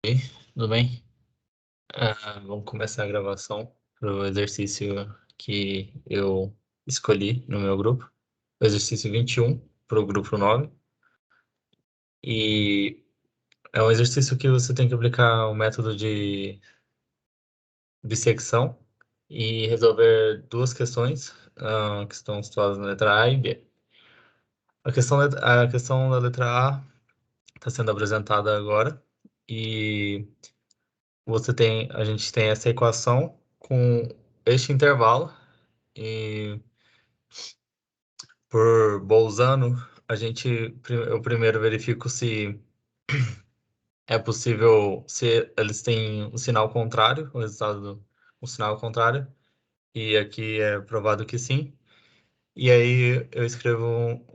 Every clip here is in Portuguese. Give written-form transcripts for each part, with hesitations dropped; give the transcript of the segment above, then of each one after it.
Oi, tudo bem? Vamos começar a gravação para o exercício que eu escolhi no meu grupo, o exercício 21 para o grupo 9. E é um exercício que você tem que aplicar o método de dissecção e resolver duas questões, que estão situadas na letra A e B. A questão da letra A está sendo apresentada agora e a gente tem essa equação com este intervalo. E por Bolzano, eu primeiro verifico se é possível, se eles têm um sinal contrário, o resultado, um sinal contrário, e aqui é provado que sim. E aí eu escrevo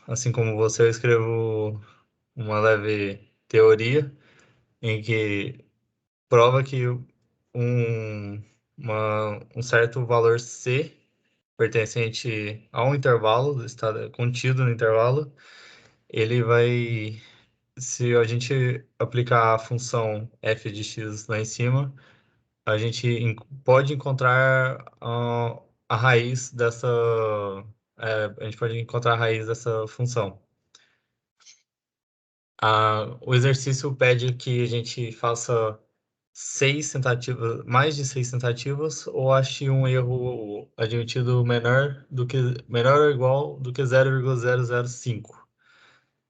assim como você, eu escrevo uma leve teoria em que prova que um certo valor C pertencente a um intervalo, está contido no intervalo, ele vai, se a gente aplicar a função f de x lá em cima, a gente pode encontrar a raiz dessa, a gente pode encontrar a raiz dessa função. O exercício pede que a gente faça seis tentativas, mais de seis tentativas, ou ache um erro admitido menor ou igual do que 0,005.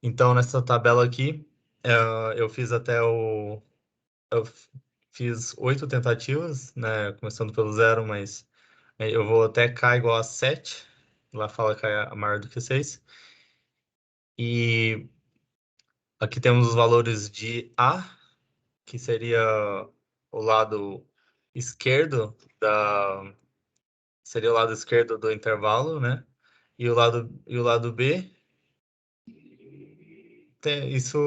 Então, nessa tabela aqui, eu fiz até o. Eu fiz oito tentativas, né? Começando pelo zero, mas eu vou até k igual a 7. Lá fala k é maior do que 6. E aqui temos os valores de A, que seria o lado esquerdo da. Seria o lado esquerdo do intervalo, né? E o lado B, isso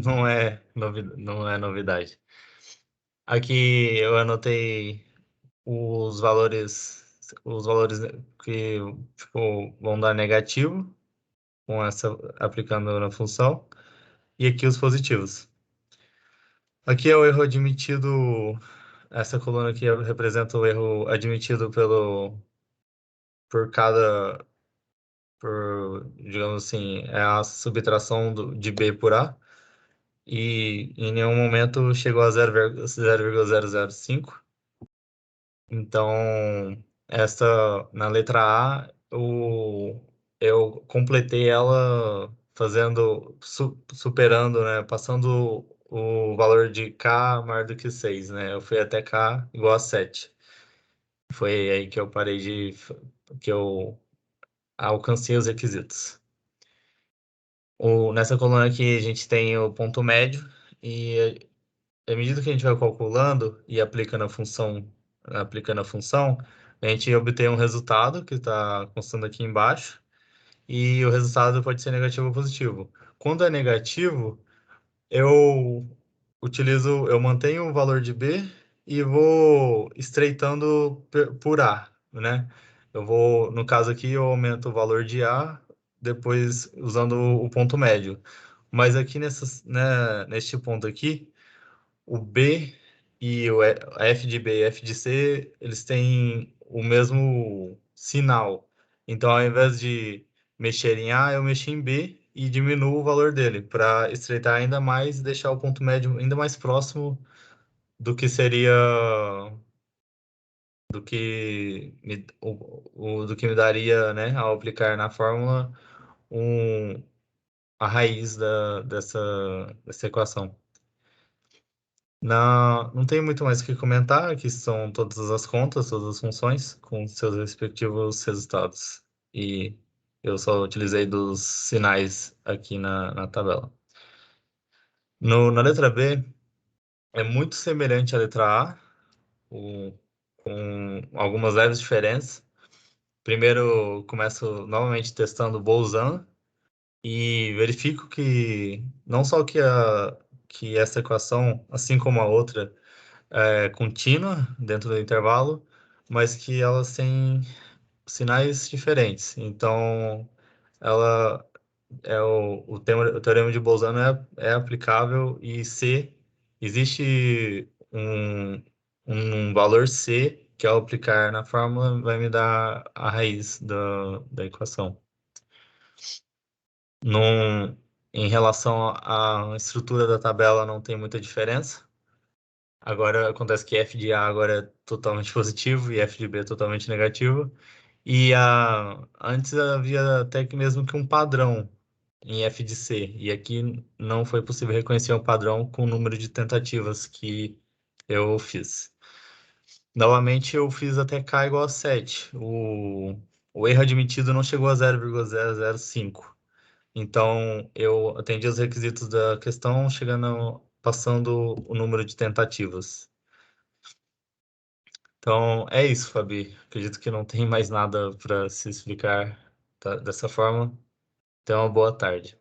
não é novidade. Aqui eu anotei os valores que tipo, vão dar negativo com essa aplicando na função, e aqui os positivos. Aqui é o erro admitido, essa coluna aqui representa o erro admitido por cada, digamos assim, é a subtração de B por A, e em nenhum momento chegou a 0,005. Então, na letra A, eu completei ela superando, né? Passando o valor de K maior do que 6, né? Eu fui até K igual a 7. Foi aí que eu parei que eu alcancei os requisitos. Nessa coluna aqui, a gente tem o ponto médio, e à medida que a gente vai calculando e aplicando a função, a gente obtém um resultado que está constando aqui embaixo, e o resultado pode ser negativo ou positivo. Quando é negativo, eu eu mantenho o valor de B e vou estreitando por A, né? No caso aqui, eu aumento o valor de A, depois usando o ponto médio. Mas aqui neste ponto aqui, o B a F de B e F de C, eles têm o mesmo sinal. Então, ao invés de mexer em A, eu mexo em B e diminuo o valor dele para estreitar ainda mais e deixar o ponto médio ainda mais próximo do que seria do que me daria, né, ao aplicar na fórmula um, a raiz dessa equação. Não tem muito mais o que comentar, aqui são todas as contas, todas as funções, com seus respectivos resultados. E eu só utilizei dos sinais aqui na tabela. Na letra B, é muito semelhante à letra A, com algumas leves diferenças. Primeiro, começo novamente testando o Bolzano e verifico que não só que essa equação, assim como a outra, contínua dentro do intervalo, mas que elas têm sinais diferentes. Então, o teorema de Bolzano é aplicável, e C Existe um valor C que ao aplicar na fórmula vai me dar a raiz da equação. Num, Em relação à estrutura da tabela, não tem muita diferença. Agora acontece que f de A agora é totalmente positivo e f de B é totalmente negativo. Antes havia até que mesmo que um padrão em f de C. E aqui não foi possível reconhecer um padrão com o número de tentativas que eu fiz. Novamente, eu fiz até k igual a 7. O erro admitido não chegou a 0,005. Então, eu atendi os requisitos da questão, passando o número de tentativas. Então, é isso, Fabi. Acredito que não tem mais nada para se explicar dessa forma. Então, boa tarde.